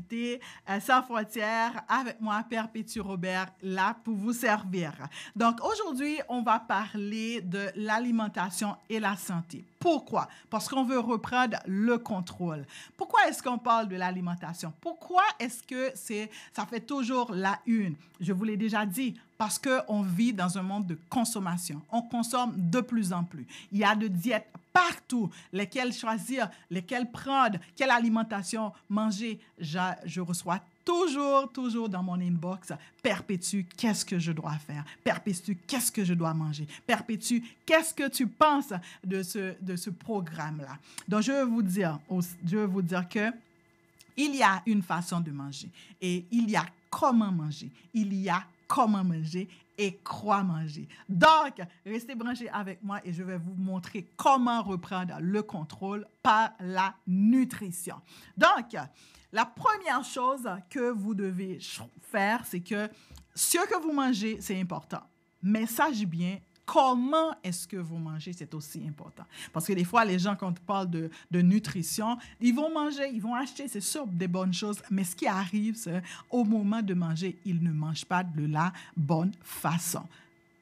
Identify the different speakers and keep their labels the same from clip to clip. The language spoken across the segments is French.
Speaker 1: Santé sans frontières. Avec moi, Perpétue Robert, là pour vous servir. Donc, aujourd'hui, on va parler de l'alimentation et la santé. Pourquoi? Parce qu'on veut reprendre le contrôle. Pourquoi est-ce qu'on parle de l'alimentation? Pourquoi est-ce que ça fait toujours la une? Je vous l'ai déjà dit, parce qu'on vit dans un monde de consommation. On consomme de plus en plus. Il y a de diètes partout. Lesquelles choisir, lesquelles prendre, quelle alimentation manger. Je reçois toujours dans mon inbox, Perpétue, qu'est-ce que je dois faire? Perpétue, qu'est-ce que je dois manger? Perpétue, qu'est-ce que tu penses de ce programme-là? Donc, je veux vous dire que il y a une façon de manger et il y a comment manger. Il y a comment manger et quoi manger. Donc, restez branchés avec moi et je vais vous montrer comment reprendre le contrôle par la nutrition. Donc, la première chose que vous devez faire, c'est que ce que vous mangez, c'est important. Mais sachez bien, comment est-ce que vous mangez, c'est aussi important. Parce que des fois, les gens, quand on parle de nutrition, ils vont manger, ils vont acheter, c'est sûr, des bonnes choses. Mais ce qui arrive, c'est au moment de manger, ils ne mangent pas de la bonne façon.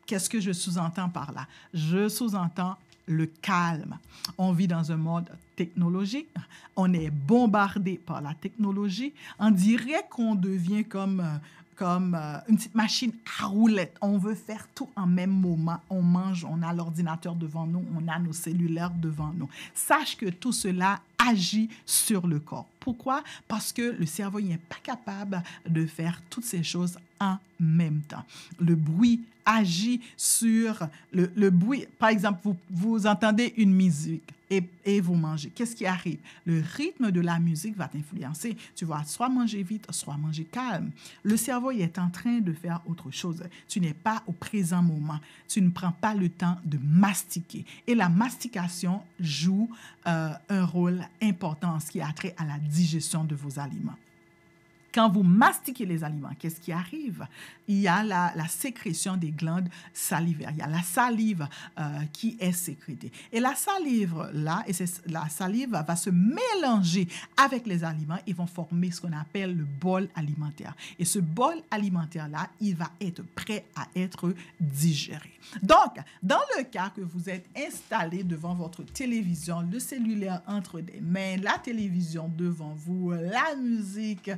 Speaker 1: Qu'est-ce que je sous-entends par là? Je sous-entends le calme. On vit dans un monde technologique. On est bombardé par la technologie. On dirait qu'on devient comme une petite machine à roulettes. On veut faire tout en même moment. On mange, on a l'ordinateur devant nous, on a nos cellulaires devant nous. Sache que tout cela agit sur le corps. Pourquoi? Parce que le cerveau n'est pas capable de faire toutes ces choses en même temps. Le bruit agit sur le bruit. Par exemple, vous entendez une musique et vous mangez. Qu'est-ce qui arrive? Le rythme de la musique va t'influencer. Tu vas soit manger vite, soit manger calme. Le cerveau est en train de faire autre chose. Tu n'es pas au présent moment. Tu ne prends pas le temps de mastiquer. Et la mastication joue un rôle important en ce qui a trait à la digestion de vos aliments. Quand vous mastiquez les aliments, qu'est-ce qui arrive? Il y a la sécrétion des glandes salivaires. Il y a la salive qui est sécrétée. Et la salive va se mélanger avec les aliments et vont former ce qu'on appelle le bol alimentaire. Et ce bol alimentaire-là, il va être prêt à être digéré. Donc, dans le cas que vous êtes installé devant votre télévision, le cellulaire entre des mains, la télévision devant vous, la musique,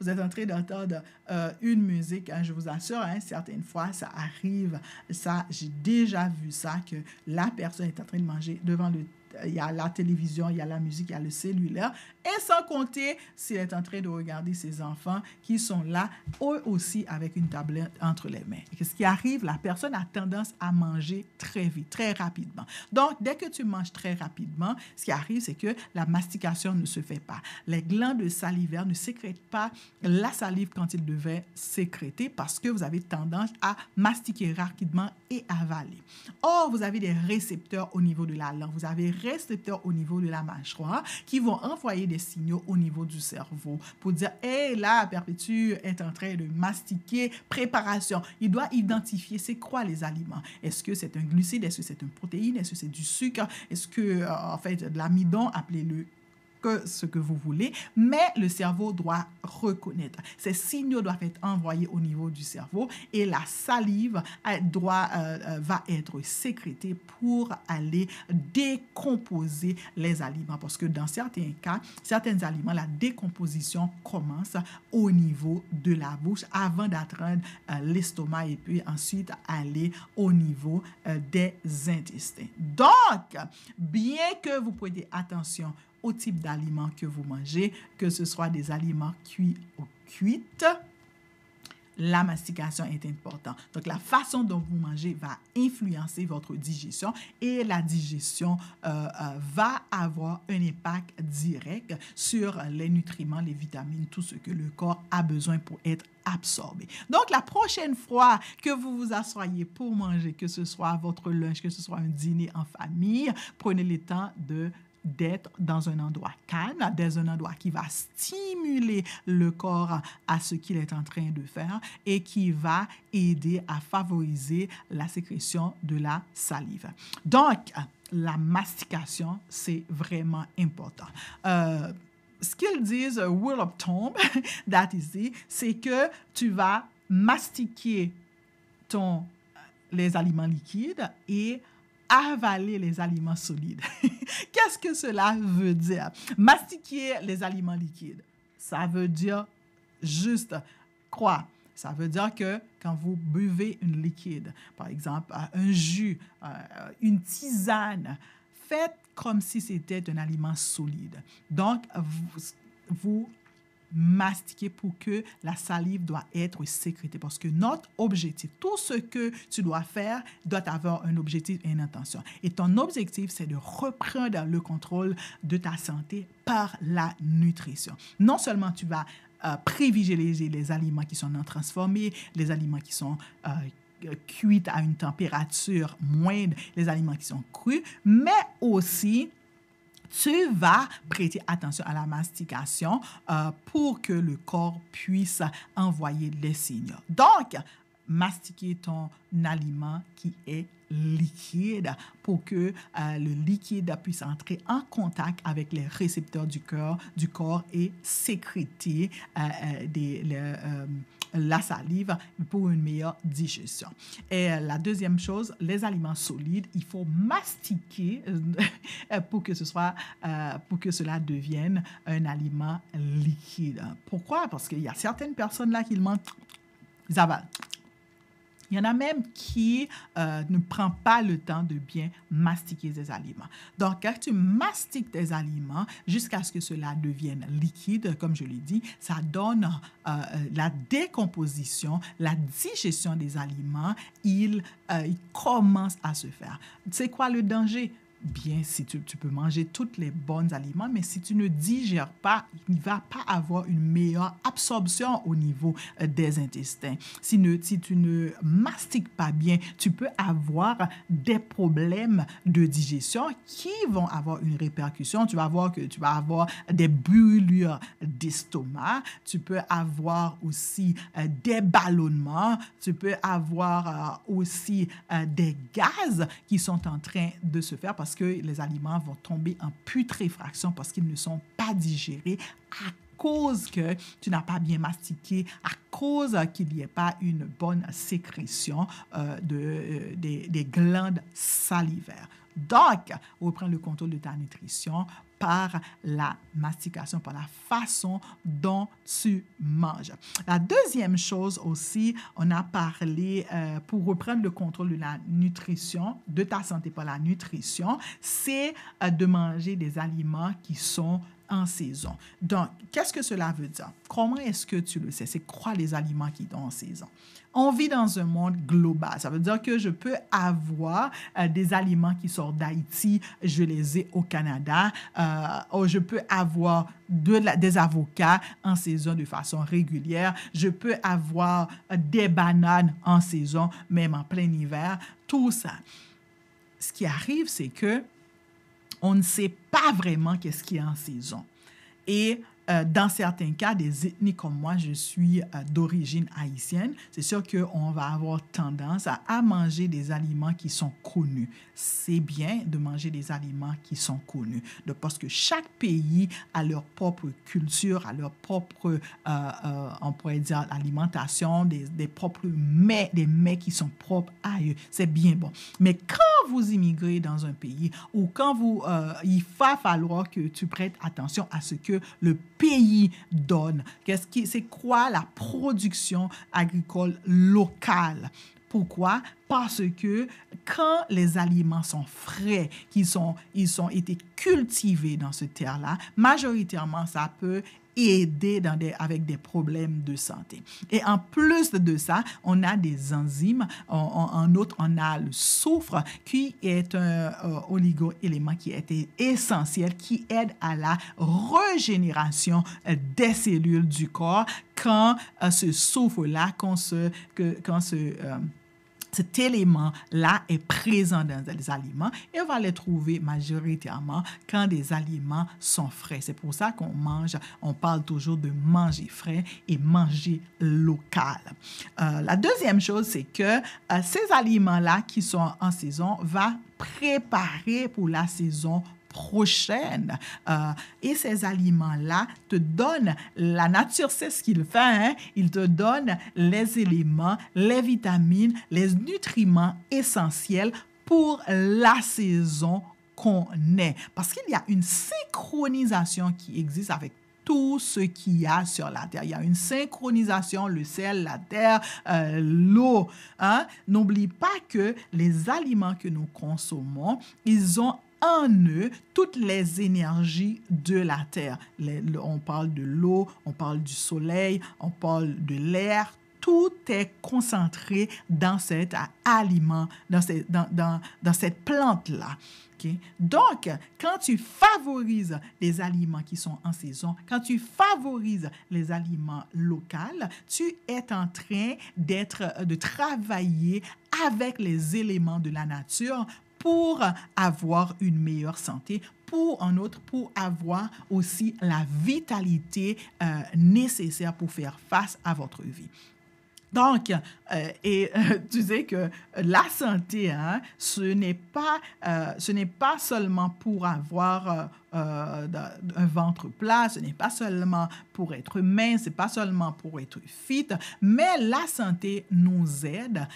Speaker 1: vous êtes en train d'entendre une musique, je vous assure, certaines fois, ça arrive, j'ai déjà vu ça, que la personne est en train de manger devant il y a la télévision, il y a la musique, il y a le cellulaire, et sans compter s'il est en train de regarder ses enfants qui sont là, eux aussi avec une tablette entre les mains. Et ce qui arrive, la personne a tendance à manger très vite, très rapidement. Donc, dès que tu manges très rapidement, ce qui arrive, c'est que la mastication ne se fait pas. Les glandes salivaires ne sécrètent pas la salive quand ils devaient sécréter parce que vous avez tendance à mastiquer rapidement et avaler. Or, vous avez des récepteurs au niveau de la langue, vous avez récepteurs au niveau de la mâchoire qui vont envoyer des signaux au niveau du cerveau pour dire « Hey, là, Perpétue est en train de mastiquer, préparation. » Il doit identifier c'est quoi les aliments. Est-ce que c'est un glucide? Est-ce que c'est une protéine? Est-ce que c'est du sucre? Est-ce que, en fait, de l'amidon, appelez-le ce que vous voulez, mais le cerveau doit reconnaître. Ces signaux doivent être envoyés au niveau du cerveau et la salive va être sécrétée pour aller décomposer les aliments. Parce que dans certains cas, certains aliments, la décomposition commence au niveau de la bouche avant d'atteindre l'estomac et puis ensuite aller au niveau des intestins. Donc, bien que vous prêtez attention au type d'aliments que vous mangez, que ce soit des aliments cuits ou cuites, la mastication est importante. Donc, la façon dont vous mangez va influencer votre digestion et la digestion va avoir un impact direct sur les nutriments, les vitamines, tout ce que le corps a besoin pour être absorbé. Donc, la prochaine fois que vous vous assoyez pour manger, que ce soit votre lunch, que ce soit un dîner en famille, prenez le temps d'être dans un endroit calme, dans un endroit qui va stimuler le corps à ce qu'il est en train de faire et qui va aider à favoriser la sécrétion de la salive. Donc, la mastication, c'est vraiment important. ce qu'ils disent, rule of thumb, that is, c'est que tu vas mastiquer les aliments liquides et avaler les aliments solides. Qu'est-ce que cela veut dire? Mastiquer les aliments liquides, ça veut dire juste quoi? Ça veut dire que quand vous buvez une liquide, par exemple un jus, une tisane, faites comme si c'était un aliment solide. Donc, vous mastiquer pour que la salive doit être sécrétée. Parce que notre objectif, tout ce que tu dois faire doit avoir un objectif et une intention. Et ton objectif, c'est de reprendre le contrôle de ta santé par la nutrition. Non seulement tu vas privilégier les aliments qui sont non transformés, les aliments qui sont cuits à une température moindre, les aliments qui sont crus, mais aussi tu vas prêter attention à la mastication pour que le corps puisse envoyer les signaux. Donc, mastiquer ton aliment qui est liquide pour que le liquide puisse entrer en contact avec les récepteurs du corps et sécréter la salive pour une meilleure digestion. Et la deuxième chose, les aliments solides, il faut mastiquer pour que cela devienne un aliment liquide. Pourquoi? Parce qu'il y a certaines personnes là qui le mangent, ils avalent. Il y en a même qui ne prennent pas le temps de bien mastiquer ces aliments. Donc, quand tu mastiques tes aliments jusqu'à ce que cela devienne liquide, comme je l'ai dit, ça donne la décomposition, la digestion des aliments, il commence à se faire. C'est quoi le danger? Bien, si tu peux manger tous les bons aliments, mais si tu ne digères pas, il ne va pas avoir une meilleure absorption au niveau des intestins. Si tu ne mastiques pas bien, tu peux avoir des problèmes de digestion qui vont avoir une répercussion. Tu vas voir que tu vas avoir des brûlures d'estomac, tu peux avoir aussi des ballonnements, tu peux avoir aussi des gaz qui sont en train de se faire parce que les aliments vont tomber en putréfaction parce qu'ils ne sont pas digérés à cause que tu n'as pas bien mastiqué, à cause qu'il n'y ait pas une bonne sécrétion des glandes salivaires. Donc, reprends le contrôle de ta nutrition par la mastication, par la façon dont tu manges. La deuxième chose aussi, on a parlé, pour reprendre le contrôle de la nutrition, de ta santé par la nutrition, c'est de manger des aliments qui sont en saison. Donc, qu'est-ce que cela veut dire? Comment est-ce que tu le sais? C'est quoi les aliments qui sont en saison? On vit dans un monde global. Ça veut dire que je peux avoir des aliments qui sortent d'Haïti, je les ai au Canada. Je peux avoir des avocats en saison de façon régulière. Je peux avoir des bananes en saison, même en plein hiver. Tout ça. Ce qui arrive, c'est que on ne sait pas vraiment qu'est-ce qui est en saison. Et dans certains cas, des ethnies comme moi, je suis d'origine haïtienne, c'est sûr qu'on va avoir tendance à manger des aliments qui sont connus. C'est bien de manger des aliments qui sont connus. Donc, parce que chaque pays a leur propre culture, a leur propre, on pourrait dire, alimentation, des propres mets, des mets qui sont propres à eux. C'est bien bon. Mais quand vous immigrez dans un pays ou quand il va falloir que tu prêtes attention à ce que le pays donne. C'est quoi la production agricole locale? Pourquoi? Parce que quand les aliments sont frais, ils ont été cultivés dans ce terre-là, majoritairement, ça peut aider avec des problèmes de santé. Et en plus de ça, on a des enzymes. En outre, on a le soufre qui est un oligo-élément qui est essentiel, qui aide à la régénération des cellules du corps quand ce soufre-là, cet élément-là est présent dans les aliments et on va les trouver majoritairement quand des aliments sont frais. C'est pour ça on parle toujours de manger frais et manger local. La deuxième chose, c'est que ces aliments-là qui sont en saison vont préparer pour la saison prochaine. Et ces aliments-là te donnent, la nature sait ce qu'il fait, hein? Il te donne les éléments, les vitamines, les nutriments essentiels pour la saison qu'on est. Parce qu'il y a une synchronisation qui existe avec tout ce qu'il y a sur la terre. Il y a une synchronisation, le ciel, la terre, l'eau. Hein? N'oublie pas que les aliments que nous consommons, ils ont en eux toutes les énergies de la terre. On parle de l'eau, on parle du soleil, on parle de l'air. Tout est concentré dans cet aliment, dans cette plante-là. Okay? Donc, quand tu favorises les aliments qui sont en saison, quand tu favorises les aliments locaux, tu es en train de travailler avec les éléments de la nature pour avoir une meilleure santé, pour avoir aussi la vitalité nécessaire pour faire face à votre vie. Donc, tu sais que la santé, hein, ce n'est pas seulement pour avoir un ventre plat, ce n'est pas seulement pour être mince, ce n'est pas seulement pour être fit, mais la santé nous aide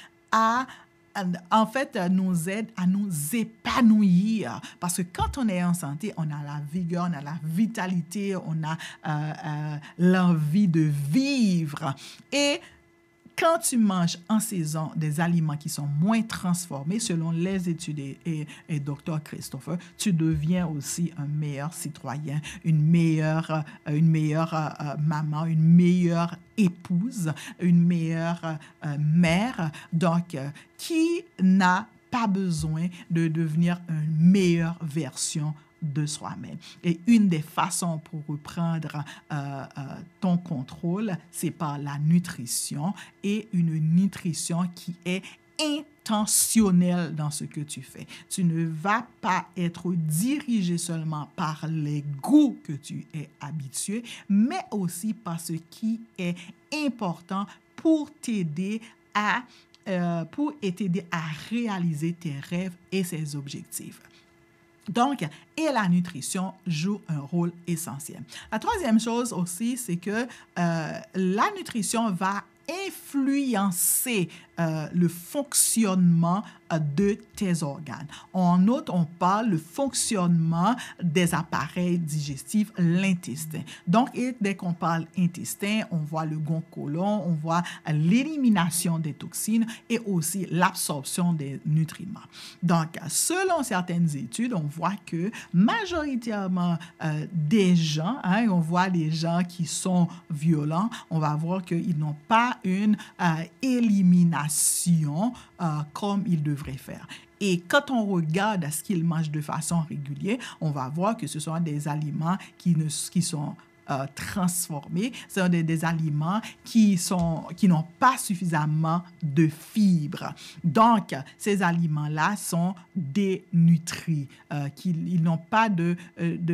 Speaker 1: nous aide à nous épanouir. Parce que quand on est en santé, on a la vigueur, on a la vitalité, on a l'envie de vivre. Et quand tu manges en saison des aliments qui sont moins transformés, selon les études et Dr. Christopher, tu deviens aussi un meilleur citoyen, une meilleure maman, une meilleure épouse, une meilleure mère. Donc, qui n'a pas besoin de devenir une meilleure version de soi-même. Et une des façons pour reprendre ton contrôle, c'est par la nutrition, et une nutrition qui est intentionnelle dans ce que tu fais. Tu ne vas pas être dirigé seulement par les goûts que tu es habitué, mais aussi par ce qui est important pour t'aider à réaliser tes rêves et tes objectifs. Donc, et la nutrition joue un rôle essentiel. La troisième chose aussi, c'est que la nutrition va influencer le fonctionnement de tes organes. En outre, on parle du fonctionnement des appareils digestifs, l'intestin. Donc, et dès qu'on parle intestin, on voit le gonflement côlon, on voit l'élimination des toxines et aussi l'absorption des nutriments. Donc, selon certaines études, on voit que majoritairement des gens, hein, on voit les gens qui sont violents, on va voir qu'ils n'ont pas une élimination comme ils devraient faire. Et quand on regarde ce qu'ils mangent de façon régulière, on va voir que ce sont des aliments qui sont transformés, ce sont des aliments qui n'ont pas suffisamment de fibres. Donc, ces aliments-là sont dénutris, ils n'ont pas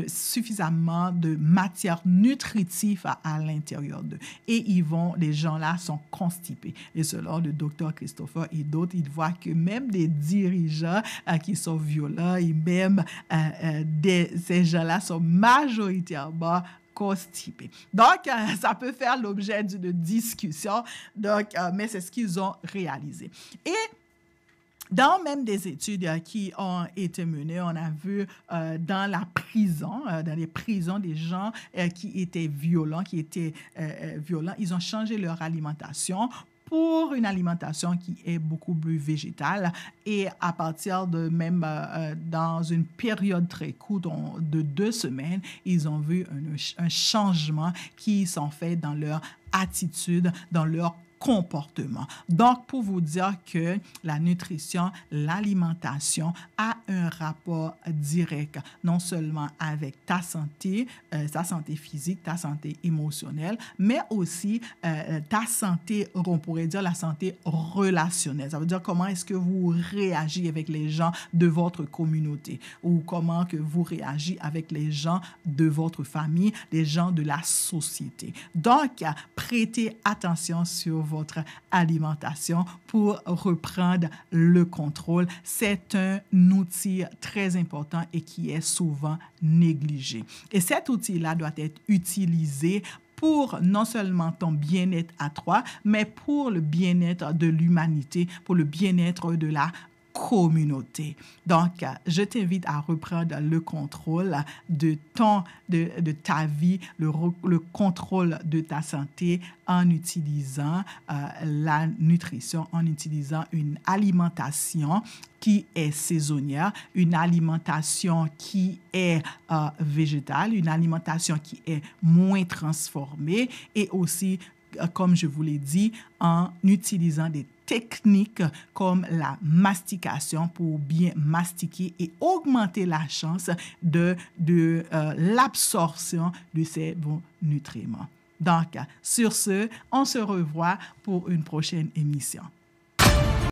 Speaker 1: suffisamment de matière nutritive à l'intérieur d'eux. Et les gens-là sont constipés. Et selon le docteur Christopher et d'autres, ils voient que même des dirigeants qui sont violents et même ces gens-là sont majoritairement constipés. Donc, ça peut faire l'objet d'une discussion, mais c'est ce qu'ils ont réalisé. Et dans même des études qui ont été menées, on a vu dans les prisons, des gens qui étaient violents, ils ont changé leur alimentation pour une alimentation qui est beaucoup plus végétale, et à partir de même dans une période très courte de 2 semaines, ils ont vu un changement qui s'en fait dans leur attitude, dans leur comportement. Donc, pour vous dire que la nutrition, l'alimentation a un rapport direct, non seulement avec ta santé physique, ta santé émotionnelle, mais aussi ta santé, on pourrait dire la santé relationnelle. Ça veut dire comment est-ce que vous réagissez avec les gens de votre communauté, ou comment que vous réagissez avec les gens de votre famille, les gens de la société. Donc, prêtez attention sur votre alimentation pour reprendre le contrôle. C'est un outil très important et qui est souvent négligé. Et cet outil-là doit être utilisé pour non seulement ton bien-être à toi, mais pour le bien-être de l'humanité, pour le bien-être de la communauté. Donc, je t'invite à reprendre le contrôle de ta vie, le contrôle de ta santé en utilisant la nutrition, en utilisant une alimentation qui est saisonnière, une alimentation qui est végétale, une alimentation qui est moins transformée et aussi, comme je vous l'ai dit, en utilisant des techniques comme la mastication pour bien mastiquer et augmenter la chance de l'absorption de ces bons nutriments. Donc, sur ce, on se revoit pour une prochaine émission.